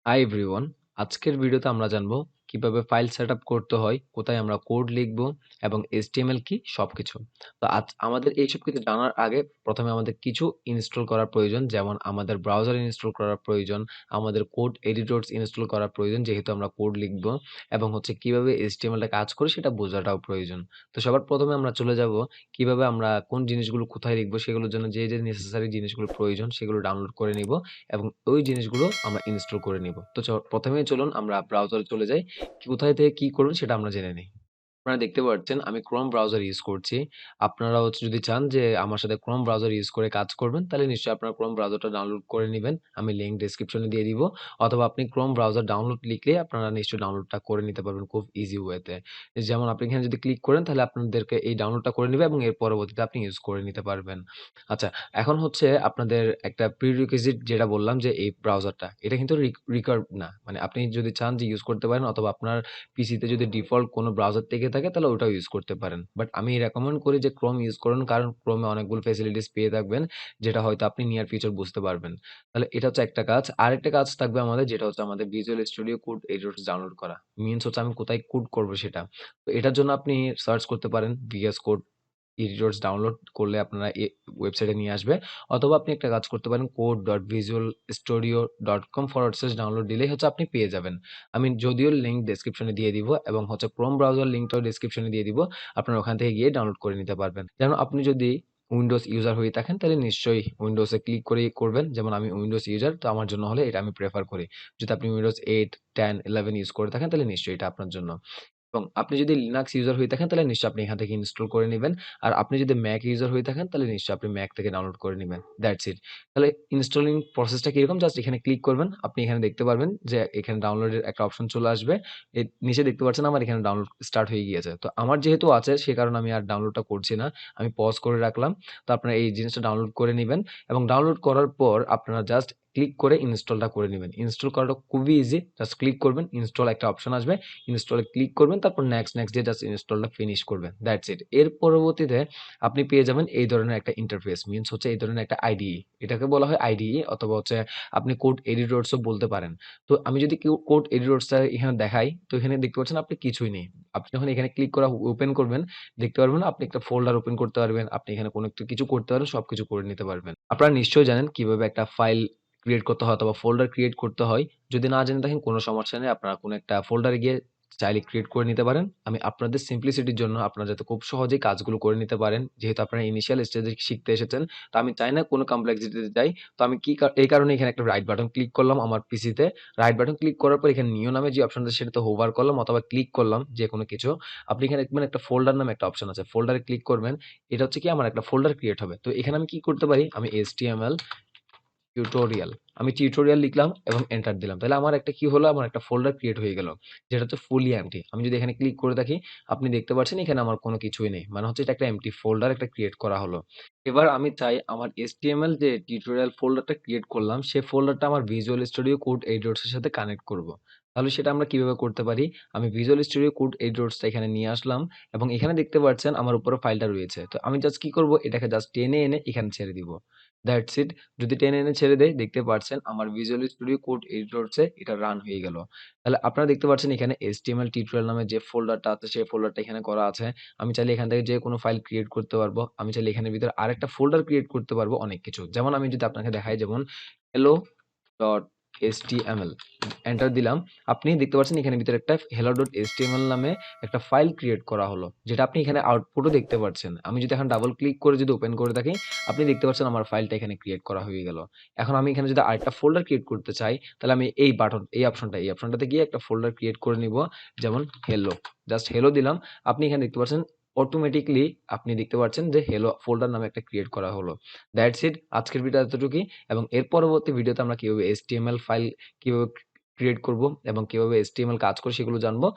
Hi everyone, আজকের ভিডিওতে আমরা জানবো কিভাবে ফাইল সেটআপ করতে হয়, কোথায় আমরা কোড লিখবো এবং HTML কি সবকিছু। তো আজ আমাদের এইসব কিছু জানার আগে প্রথমে আমাদের কিছু ইনস্টল করার প্রয়োজন, যেমন আমাদের ব্রাউজার ইনস্টল করার প্রয়োজন, আমাদের কোড এডিটরস ইনস্টল করার প্রয়োজন যেহেতু আমরা কোড লিখবো, এবং হচ্ছে কিভাবে HTML টা কাজ করে সেটা বোঝাটাও প্রয়োজন। তো সবার প্রথমে আমরা চলে যাব কিভাবে আমরা কোন জিনিসগুলো কোথায় লিখবো সেগুলোর জন্য যে নেসেসারি জিনিসগুলো প্রয়োজন সেগুলো ডাউনলোড করে নিব এবং ওই জিনিসগুলো আমরা ইনস্টল করে নিব। তো প্রথমেই চলুন আমরা ব্রাউজারে চলে যাই। কোথায় থেকে কি করবেন সেটা আমরা জেনে নেই। আপনারা দেখতে পাচ্ছেন আমি ক্রোম ব্রাউজার ইউজ করছি। আপনারা হচ্ছে যদি চান যে আমার সাথে ক্রোম ব্রাউজার ইউজ করে কাজ করবেন, তাহলে নিশ্চয়ই আপনারা ক্রোম ব্রাউজারটা ডাউনলোড করে নিবেন। আমি লিংক ডেসক্রিপশনে দিয়ে দিব। অথবা আপনি ক্রোম ব্রাউজার ডাউনলোড লিখলে আপনারা নিশ্চয়ই ডাউনলোডটা করে নিতে পারবেন খুব ইজি ওয়েতে। যেমন আপনি এখানে যদি ক্লিক করেন তাহলে আপনাদেরকে এই ডাউনলোডটা করে নিবে এবং এর পরবর্তীতে আপনি ইউজ করে নিতে পারবেন। আচ্ছা, এখন হচ্ছে আপনাদের একটা প্রিরিকুইজিট যেটা বললাম যে এই ব্রাউজারটা, এটা কিন্তু রিকোয়ার্ড না। মানে আপনি যদি চান যে ইউজ করতে পারেন, অথবা আপনার পিসিতে যদি ডিফল্ট কোনো ব্রাউজার থেকে থাকে তাহলে ওটাও ইউজ করতে পারেন। বাট আমি রেকমেন্ড করি যে ক্রোম ইউজ করুন, কারণ ক্রোমে অনেকগুলো ফ্যাসিলিটিস পেয়ে থাকবেন যেটা হয়তো আপনি নিয়ার ফিউচার বুঝতে পারবেন। তাহলে এটা হচ্ছে একটা কাজ। আরেকটা কাজ থাকবে আমাদের, যেটা হচ্ছে আমাদের visual studio code editors download করা। মিনস হচ্ছে আমি কোথায় কোড করব সেটা। তো এটার জন্য আপনি সার্চ করতে পারেন ভিএস কোড এডিটরস ডাউনলোড করলে আপনারা ওয়েবসাইটে নিয়ে আসবে। অথবা আপনি একটা কাজ করতে পারেন code.visualstudio.com/ডাউনলোড দিলেই হচ্ছে আপনি পেয়ে যাবেন। আমি যদিও লিংক ডেসক্রিপশনে দিয়ে দিব এবং হচ্ছে ক্রোম ব্রাউজার লিংকটাও ডেসক্রিপশনে দিয়ে দিব। আপনারা ওখান থেকে গিয়ে ডাউনলোড করে নিতে পারবেন। যেমন আপনি যদি উইন্ডোজ ইউজার হয়ে থাকেন তাহলে নিশ্চয়ই উইন্ডোজে ক্লিক করেই করবেন। যেমন আমি উইন্ডোজ ইউজার, তো আমার জন্য হলে এটা আমি প্রেফার করি। যদি আপনি উইন্ডোজ 8, 10, 11 ইউজ করে থাকেন তাহলে নিশ্চয়ই এটা আপনার জন্য। এবং আপনি যদি লিনাক্স ইউজার হয়ে থাকেন তাহলে নিশ্চয়ই আপনি এখান থেকে ইনস্টল করে নিবেন। আর আপনি যদি ম্যাক ইউজার হয়ে থাকেন তাহলে নিশ্চয়ই আপনি ম্যাক থেকে ডাউনলোড করে নিবেন। That's it. তাহলে ইনস্টলিং প্রসেসটা কিরকম? জাস্ট এখানে ক্লিক করবেন। আপনি এখানে দেখতে পারবেন যে এখানে ডাউনলোডের একটা অপশন চলে আসবে। এর নিচে দেখতে পাচ্ছেন আমার এখানে ডাউনলোড স্টার্ট হয়ে গিয়েছে। তো আমার যেহেতু আছে সে কারণে আমি আর ডাউনলোডটা করছি না। আমি পজ করে রাখলাম। তো আপনারা এই জিনিসটা ডাউনলোড করে নিবেন এবং ডাউনলোড করার পর আপনারা জাস্ট ক্লিক করে ইনস্টলটা করে নিবেন। ইনস্টল করাটা খুবই ইজি। জাস্ট ক্লিক করবেন, ইনস্টল একটা অপশন আসবে। ইনস্টলে ক্লিক করবেন, তারপর নেক্সট দিয়ে জাস্ট ইনস্টলটা ফিনিশ করবেন। That's it. এর পরবর্তীতে আপনি পেয়ে যাবেন এই ধরনের একটা ইন্টারফেস। মিনস হচ্ছে এই ধরনের একটা আইডিই। এটাকে বলা হয় আইডিই, অথবা হচ্ছে আপনি কোড এডিটরসও বলতে পারেন। তো আমি যদি কোড এডিটরসটা এখানে দেখাই, তো এখানে দেখতে পাচ্ছেন আপনি কিছুই নেই। আপনি যখন এখানে ক্লিক করে ওপেন করবেন, দেখতে পারবেন আপনি একটা ফোল্ডার ওপেন করতে পারবেন। আপনি এখানে কোনো একটা কিছু করতে পারবেন, সবকিছু করে নিতে পারবেন। আপনারা নিশ্চয়ই জানেন কিভাবে একটা ফাইল ক্রিয়েট করতে হয় অথবা ফোল্ডার ক্রিয়েট করতে হয়। যদি না জেনে থাকেন কোনো সমস্যা নেই। আপনারা কোনো একটা ফোল্ডারে গিয়ে চাইলে ক্রিয়েট করে নিতে পারেন। আমি আপনাদের সিম্পলিসিটির জন্য আপনারা যাতে খুব সহজেই কাজগুলো করে নিতে পারেন। যেহেতু আপনারা ইনিশিয়াল স্টেজে শিখতে এসেছেন। তো আমি চাই না কোনো কমপ্লেক্সিটিতে যাই। তো আমি এই কারণে এখানে একটা রাইট বাটন ক্লিক করলাম আমার পিসিতে। রাইট বাটন ক্লিক করার পর এখানে নিউ নামে যে অপশনটা সেটাতে হোভার করলাম অথবা ক্লিক করলাম যেকোনো কিছু। আপনি এখানে দেখবেন একটা ফোল্ডার নামে একটা অপশন আছে। ফোল্ডারে ক্লিক করবেন। এটা হচ্ছে কি আমার একটা ফোল্ডার ক্রিয়েট হবে। তো এখানে আমি কি করতে পারি? আমি HTML টিউটোরিয়াল। আমি টিউটোরিয়াল লিখলাম এবং এন্টার দিলাম। তাহলে আমার একটা কি হলো? আমার একটা ফোল্ডার ক্রিয়েট হয়ে গেল। যেটা হচ্ছে ফুলি এম্পটি। আমি যদি এখানে ক্লিক করে দেখি, আপনি দেখতে পাচ্ছেন এখানে আমার কোনো কিছুই নেই। মানে হচ্ছে এটা একটা এম্পটি ফোল্ডার একটা ক্রিয়েট করা হলো। এবার আমি চাই আমার HTML যে টিউটোরিয়াল ফোল্ডারটা ক্রিয়েট করলাম, সে ফোল্ডারটা আমার ভিজুয়াল স্টুডিও কোড এডিটরস এর সাথে কানেক্ট করব। তাহলে সেটা আমরা কিভাবে করতে পারি? আমি ভিজুয়াল স্টুডিও কোড এডিটরসটা এখানে নিয়ে আসলাম এবং এখানে দেখতে পাচ্ছেন আমার উপরে ফাইলটা রয়েছে। তো আমি জাস্ট কি করব? এটাকে জাস্ট টেনে এনে এখানে ছেড়ে দিব। That's it. যদি টেনে এনে ছেড়ে দেই, দেখতে পাচ্ছেন আমার ভিজুয়াল স্টুডিও কোড এডিটরসে এটা রান হয়ে গেল। তাহলে আপনারা দেখতে পাচ্ছেন এখানে HTML টিউটোরিয়াল নামে যে ফোল্ডারটা আছে সেই ফোল্ডারটা এখানে করা আছে। আমি চাইলে এখান থেকে যে কোনো ফাইল ক্রিয়েট করতে পারবো। আমি চাইলে এখানের ভিতরে আরেকটা ফোল্ডার ক্রিয়েট করতে পারবো অনেক কিছু। যেমন আমি যদি আপনাকে দেখাই, যেমন hello.html এন্টার দিলাম। আপনি দেখতে পাচ্ছেন এখানের ভিতরে একটা hello.html নামে একটা ফাইল ক্রিয়েট করা হলো। যেটা আপনি এখানে আউটপুটও দেখতে পাচ্ছেন। আমি যদি এখন ডাবল ক্লিক করে যদি ওপেন করে থাকি, আপনি দেখতে পাচ্ছেন আমার ফাইলটা এখানে ক্রিয়েট করা হয়ে গেল। এখন আমি এখানে যদি আরেকটা ফোল্ডার ক্রিয়েট করতে চাই, তাহলে আমি এই অপশনটাতে গিয়ে একটা ফোল্ডার ক্রিয়েট করে নিব। যেমন hello, জাস্ট hello দিলাম। আপনি এখানে দেখতে পাচ্ছেন অটোমেটিক্যালি আপনি দেখতে পাচ্ছেন যে hello ফোল্ডার নামে একটা ক্রিয়েট করা হলো। That's it. আজকের ভিডিও এতটুকুই, এবং এর পরবর্তী ভিডিওতে আমরা কিভাবে HTML ফাইল কিভাবে ক্রিয়েট করব এবং কিভাবে HTML কাজ করে সেগুলো জানবো।